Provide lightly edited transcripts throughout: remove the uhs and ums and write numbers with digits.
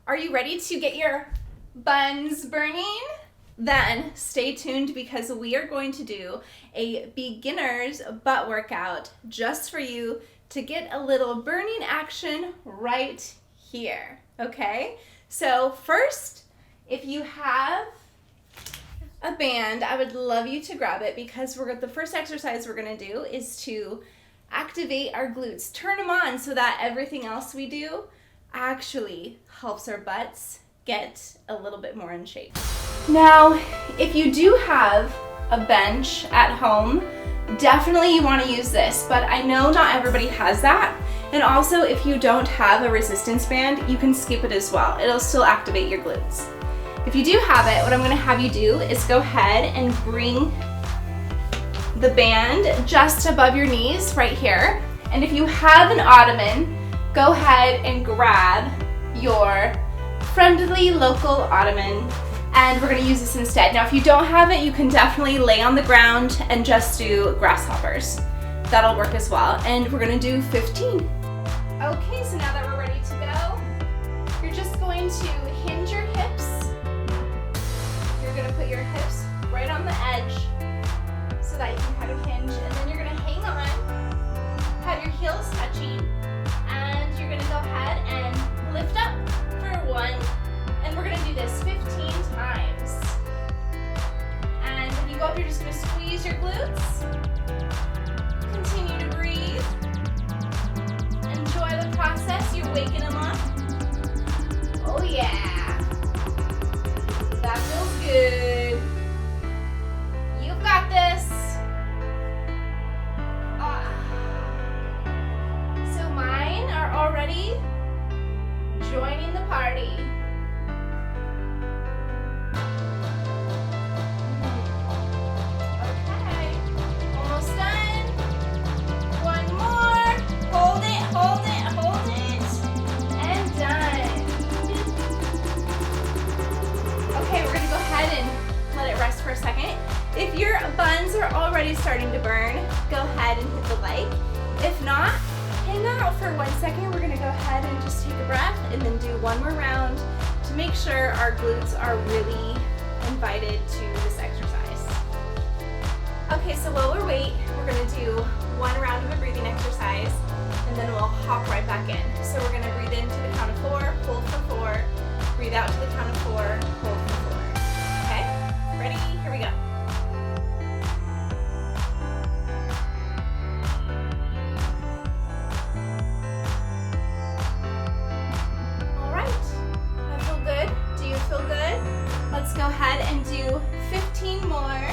Are you ready to get your buns burning? Then stay tuned because we are going to do a beginner's butt workout just for you to get a little burning action right here, okay? So first, if you have a band, I would love you to grab it because the first exercise we're gonna do is to activate our glutes. Turn them on so that everything else we do actually helps our butts get a little bit more in shape. Now, if you do have a bench at home, definitely you want to use this, but I know not everybody has that. And also, if you don't have a resistance band, you can skip it as well. It'll still activate your glutes. If you do have it, what I'm going to have you do is go ahead and bring the band just above your knees right here. And if you have an ottoman, go ahead and grab your friendly local ottoman, and we're going to use this instead. Now, if you don't have it, you can definitely lay on the ground and just do grasshoppers. That'll work as well. And we're going to do 15. Okay, so now that we're ready to go, you're just going to hinge your hips. You're going to put your hips right on the edge so that you can kind of hinge, and then you're going to hang on, have your heels touching, and you're going to go ahead and lift up for 1, and we're going to do this 15 times. And when you go up, you're just going to squeeze your glutes. Continue to breathe. Enjoy the process. You're waking them up. Oh yeah. That feels good. You've got this. So mine are already joining the party. Okay, almost done. One more. Hold it, hold it, hold it. And done. Okay, we're gonna go ahead and let it rest for a second. If your buns are already starting to burn, go ahead and hit the like. If not, hang out for 1 second. We're gonna go ahead and just take a breath and then do one more round to make sure our glutes are really invited to this exercise. Okay, so while we're waiting, we're gonna do one round of a breathing exercise and then we'll hop right back in. So we're gonna breathe in to the count of 4, hold for 4, breathe out to the count of 4, hold for 4. Okay, ready? Here we go. Let's go ahead and do 15 more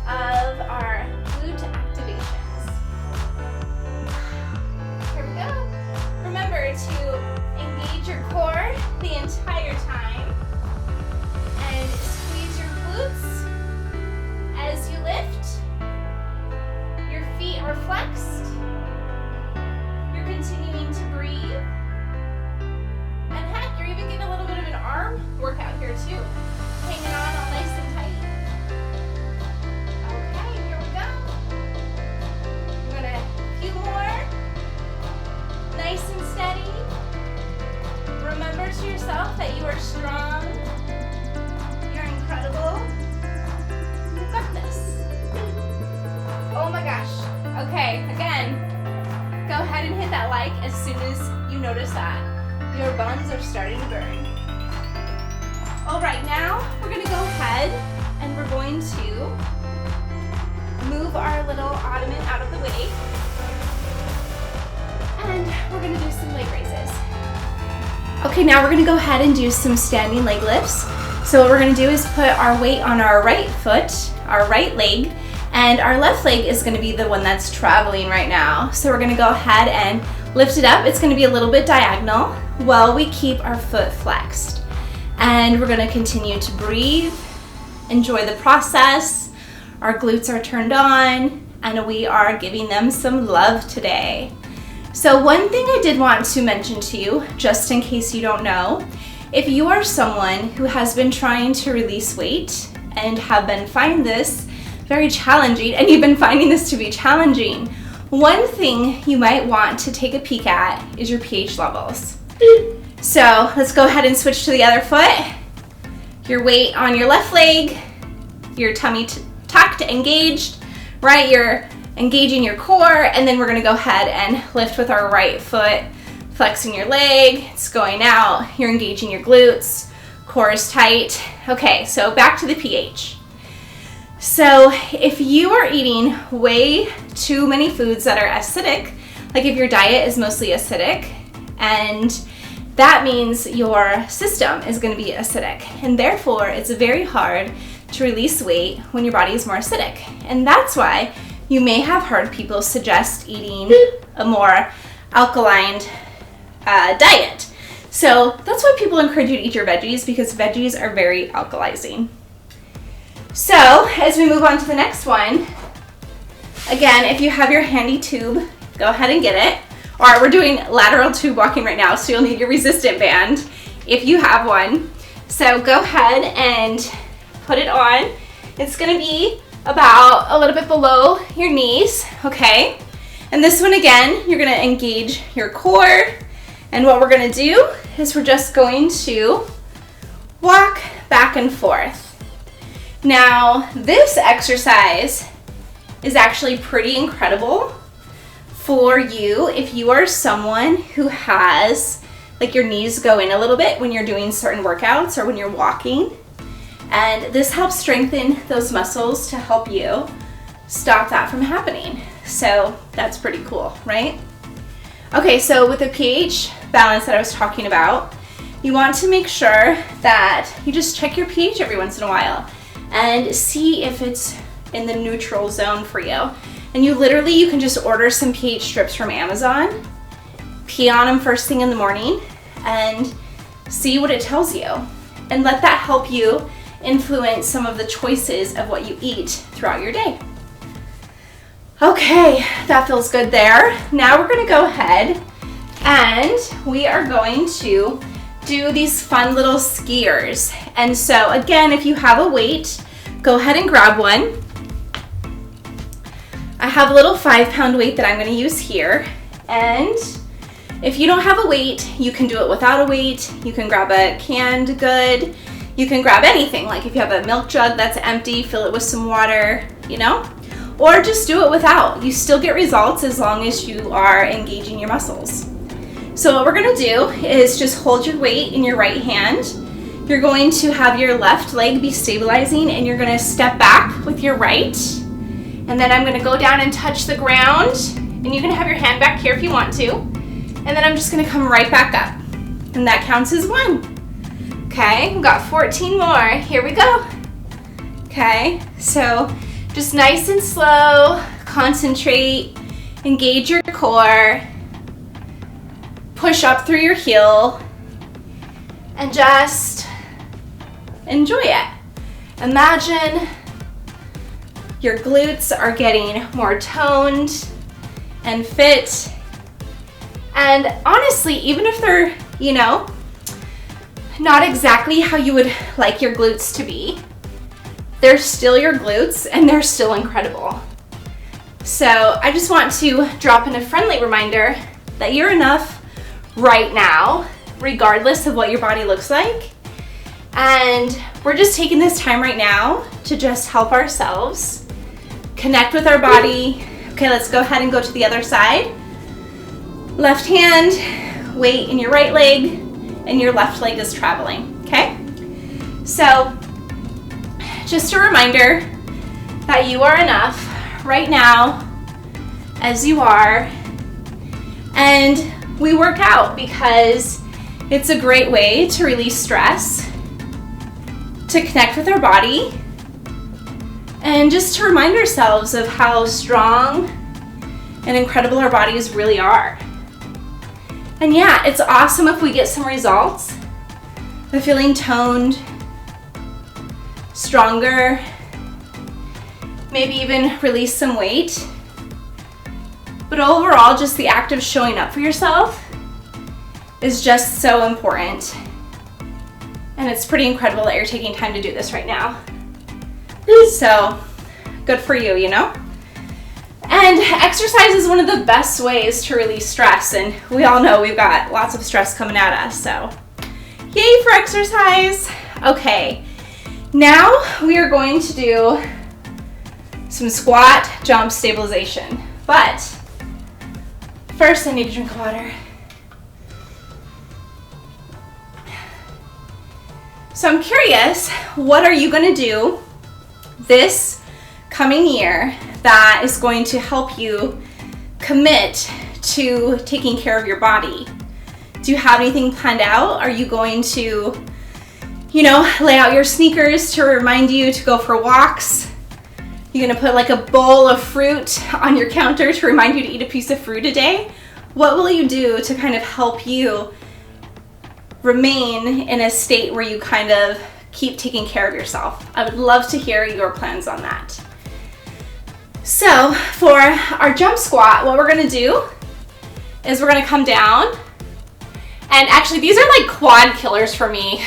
of our glute activations. Here we go. Remember to engage your core the entire time and squeeze your glutes as you lift. Your feet are flexed. You're continuing to breathe. And heck, you're even getting a little bit of an arm workout here too. Hanging on all nice and tight. Okay, here we go. We're gonna a few more. Nice and steady. Remember to yourself that you are strong. You're incredible. You've got this. Oh my gosh. Okay, again, go ahead and hit that like as soon as you notice that your buns are starting to burn. All right, now we're gonna go ahead and we're going to move our little ottoman out of the way. And we're gonna do some leg raises. Okay, now we're gonna go ahead and do some standing leg lifts. So what we're gonna do is put our weight on our right foot, our right leg, and our left leg is gonna be the one that's traveling right now. So we're gonna go ahead and lift it up. It's gonna be a little bit diagonal while we keep our foot flexed. And we're gonna continue to breathe, enjoy the process. Our glutes are turned on and we are giving them some love today. So one thing I did want to mention to you, just in case you don't know, if you are someone who has been trying to release weight and have been finding this very challenging, and you've been finding this to be challenging, one thing you might want to take a peek at is your pH levels. So let's go ahead and switch to the other foot. Your weight on your left leg, your tummy tucked, engaged, right? You're engaging your core, and then we're gonna go ahead and lift with our right foot, flexing your leg, it's going out, you're engaging your glutes, core is tight. Okay, so back to the pH. So if you are eating way too many foods that are acidic, like if your diet is mostly acidic, and that means your system is going to be acidic, and therefore it's very hard to release weight when your body is more acidic. And that's why you may have heard people suggest eating a more alkaline diet. So that's why people encourage you to eat your veggies, because veggies are very alkalizing. So as we move on to the next one, again, if you have your handy tube, go ahead and get it. Or we're doing lateral tube walking right now, so you'll need your resistant band if you have one. So go ahead and put it on. It's gonna be about a little bit below your knees, okay? And this one, again, you're gonna engage your core. And what we're gonna do is we're just going to walk back and forth. Now, this exercise is actually pretty incredible for you if you are someone who has, like, your knees go in a little bit when you're doing certain workouts or when you're walking. And this helps strengthen those muscles to help you stop that from happening. So that's pretty cool, right? Okay, so with the pH balance that I was talking about, you want to make sure that you just check your pH every once in a while and see if it's in the neutral zone for you. And you can just order some pH strips from Amazon, pee on them first thing in the morning, and see what it tells you. And let that help you influence some of the choices of what you eat throughout your day. Okay, that feels good there. Now we're gonna go ahead and we are going to do these fun little skiers. And so again, if you have a weight, go ahead and grab one. I have a little 5-pound weight that I'm gonna use here. And if you don't have a weight, you can do it without a weight. You can grab a canned good. You can grab anything, like if you have a milk jug that's empty, fill it with some water, or just do it without. You still get results as long as you are engaging your muscles. So what we're gonna do is just hold your weight in your right hand. You're going to have your left leg be stabilizing, and you're gonna step back with your right. And then I'm gonna go down and touch the ground, and you can have your hand back here if you want to. And then I'm just gonna come right back up. And that counts as 1. Okay, we've got 14 more. Here we go. Okay, so just nice and slow, concentrate, engage your core, push up through your heel, and just enjoy it. Imagine your glutes are getting more toned and fit. And honestly, even if they're, not exactly how you would like your glutes to be, they're still your glutes and they're still incredible. So I just want to drop in a friendly reminder that you're enough right now, regardless of what your body looks like. And we're just taking this time right now to just help ourselves connect with our body. Okay, let's go ahead and go to the other side. Left hand, weight in your right leg, and your left leg is traveling, okay? So just a reminder that you are enough right now as you are. And we work out because it's a great way to release stress, to connect with our body, and just to remind ourselves of how strong and incredible our bodies really are. And yeah, it's awesome if we get some results of feeling toned, stronger, maybe even release some weight. But overall, just the act of showing up for yourself is just so important. And it's pretty incredible that you're taking time to do this right now. So good for you, And exercise is one of the best ways to release stress, and we all know we've got lots of stress coming at us, so yay for exercise. Okay, now we are going to do some squat jump stabilization, but first I need to drink water. So I'm curious, what are you going to do this coming year that is going to help you commit to taking care of your body? Do you have anything planned out? Are you going to, lay out your sneakers to remind you to go for walks? You're gonna put like a bowl of fruit on your counter to remind you to eat a piece of fruit a day? What will you do to kind of help you remain in a state where you kind of keep taking care of yourself? I would love to hear your plans on that. So for our jump squat, what we're gonna do is we're gonna come down, and actually these are like quad killers for me.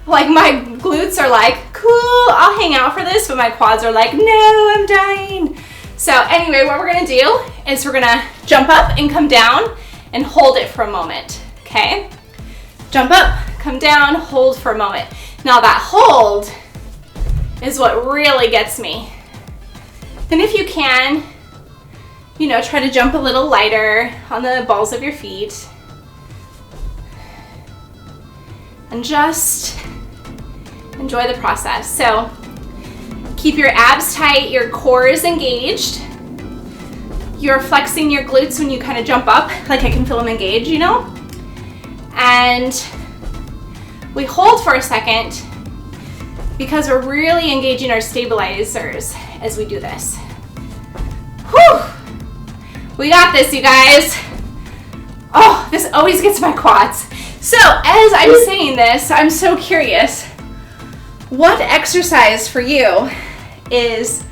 Like my glutes are like, cool, I'll hang out for this, but my quads are like, no, I'm dying. So anyway, what we're gonna do is we're gonna jump up and come down and hold it for a moment, okay? Jump up, come down, hold for a moment. Now that hold is what really gets me. Then if you can, try to jump a little lighter on the balls of your feet. And just enjoy the process. So keep your abs tight, your core is engaged. You're flexing your glutes when you kind of jump up, like I can feel them engaged, And we hold for a second because we're really engaging our stabilizers as we do this. Whew! We got this, you guys. Oh, this always gets my quads. So as I'm saying this, I'm so curious, what exercise for you is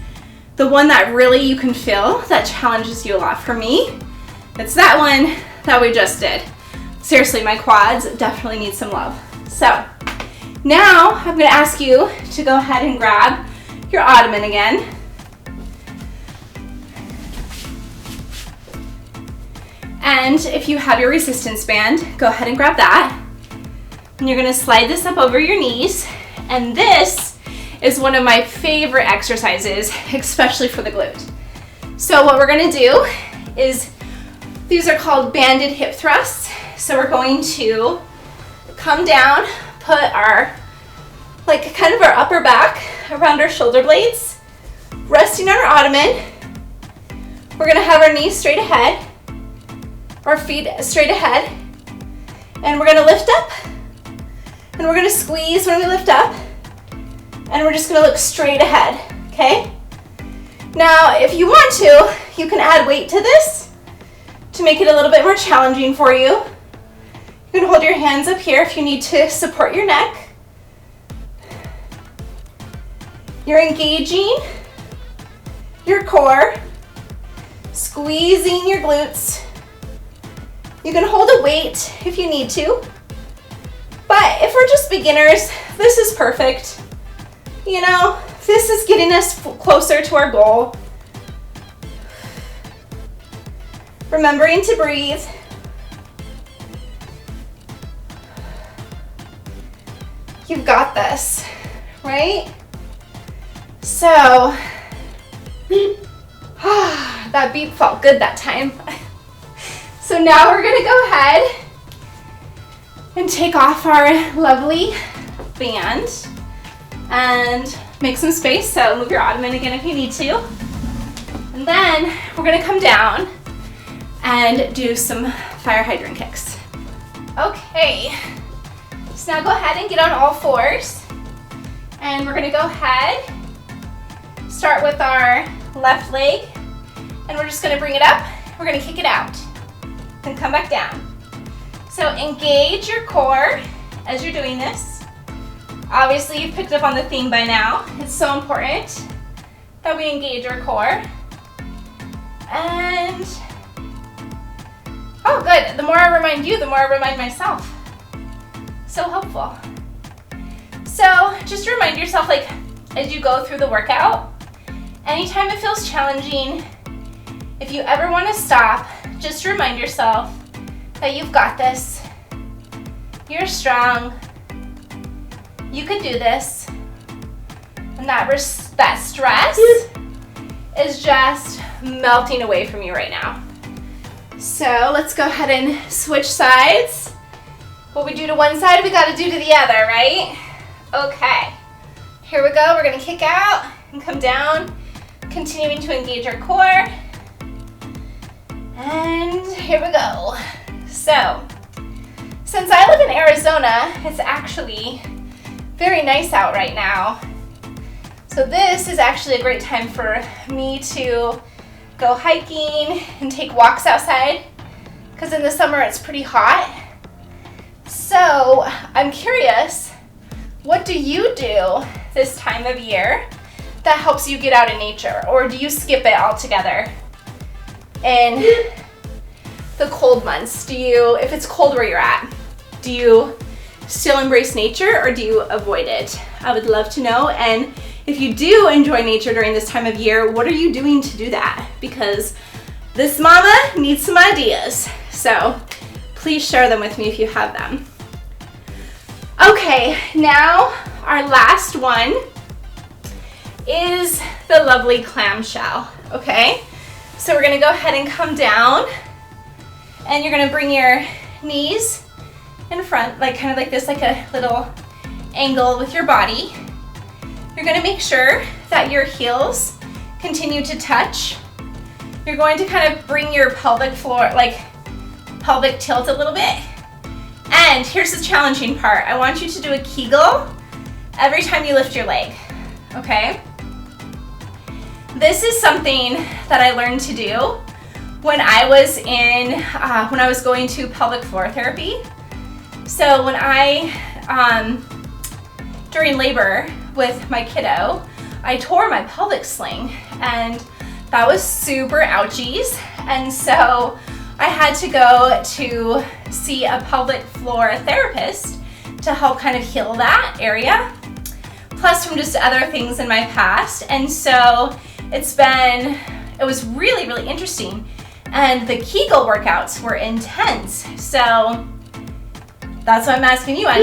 the one that really you can feel that challenges you a lot? For me, it's that one that we just did. Seriously, my quads definitely need some love. So now I'm gonna ask you to go ahead and grab your ottoman again. And if you have your resistance band, go ahead and grab that. And you're gonna slide this up over your knees. And this is one of my favorite exercises, especially for the glute. So what we're gonna do is, these are called banded hip thrusts. So we're going to come down, put our, kind of our upper back around our shoulder blades, resting on our ottoman. We're gonna have our knees straight ahead, our feet straight ahead, and we're gonna lift up, and we're gonna squeeze when we lift up, and we're just gonna look straight ahead, okay? Now, if you want to, you can add weight to this to make it a little bit more challenging for you. You can hold your hands up here if you need to support your neck. You're engaging your core, squeezing your glutes. You can hold a weight if you need to, but if we're just beginners, this is perfect. This is getting us closer to our goal. Remembering to breathe. You've got this, right? So, that beep felt good that time. So now we're gonna go ahead and take off our lovely band and make some space. So move your ottoman again if you need to. And then we're gonna come down and do some fire hydrant kicks. Okay, so now go ahead and get on all fours. And we're gonna go ahead, start with our left leg, and we're just gonna bring it up. We're gonna kick it out and come back down. So engage your core as you're doing this. Obviously, you've picked up on the theme by now. It's so important that we engage our core. And, oh good, the more I remind you, the more I remind myself. So helpful. So just remind yourself, as you go through the workout, anytime it feels challenging, If you ever want to stop, just remind yourself that you've got this. You're strong. You could do this. And that stress is just melting away from you right now. So let's go ahead and switch sides. What we do to one side, we got to do to the other, right? Okay. Here we go. We're going to kick out and come down, continuing to engage our core. And here we go. So, since I live in Arizona, it's actually very nice out right now. So this is actually a great time for me to go hiking and take walks outside, because in the summer it's pretty hot. So I'm curious, what do you do this time of year that helps you get out in nature? Or do you skip it altogether? In the cold months, if it's cold where you're at, do you still embrace nature or do you avoid it? I would love to know. And if you do enjoy nature during this time of year, what are you doing to do that? Because this mama needs some ideas. So please share them with me if you have them. Okay, now our last one is the lovely clam shell, okay? So we're gonna go ahead and come down, and you're gonna bring your knees in front, like kind of like this, like a little angle with your body. You're gonna make sure that your heels continue to touch. You're going to kind of bring your pelvic floor, like pelvic tilt a little bit. And here's the challenging part. I want you to do a Kegel every time you lift your leg, okay? This is something that I learned to do when I was going to pelvic floor therapy. So when during labor with my kiddo, I tore my pelvic sling, and that was super ouchies. And so I had to go to see a pelvic floor therapist to help kind of heal that area, plus from just other things in my past. And so it was really, really interesting. And the Kegel workouts were intense. So that's why I'm asking you. I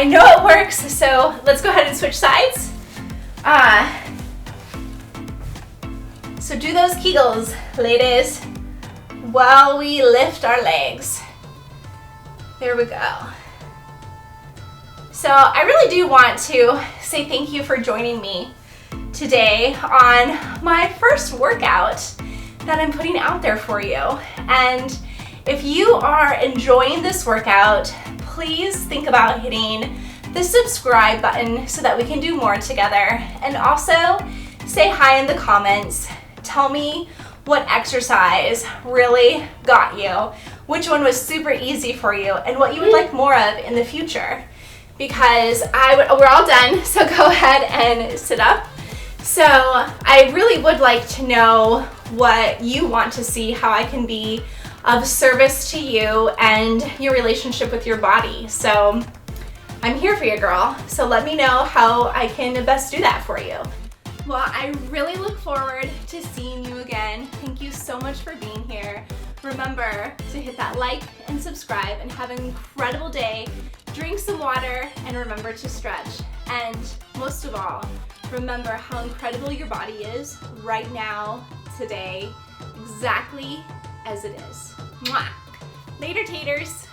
know it works. So let's go ahead and switch sides. So do those Kegels, ladies, while we lift our legs. There we go. So I really do want to say thank you for joining me today on my first workout that I'm putting out there for you. And if you are enjoying this workout, please think about hitting the subscribe button so that we can do more together. And also say hi in the comments. Tell me what exercise really got you, which one was super easy for you, and what you would like more of in the future. Because we're all done, so go ahead and sit up. So I really would like to know what you want to see, how I can be of service to you and your relationship with your body. So I'm here for you, girl. So let me know how I can best do that for you. Well, I really look forward to seeing you again. Thank you so much for being here. Remember to hit that like and subscribe, and have an incredible day. Drink some water and remember to stretch. And most of all, remember how incredible your body is right now, today, exactly as it is. Mwah. Later, taters.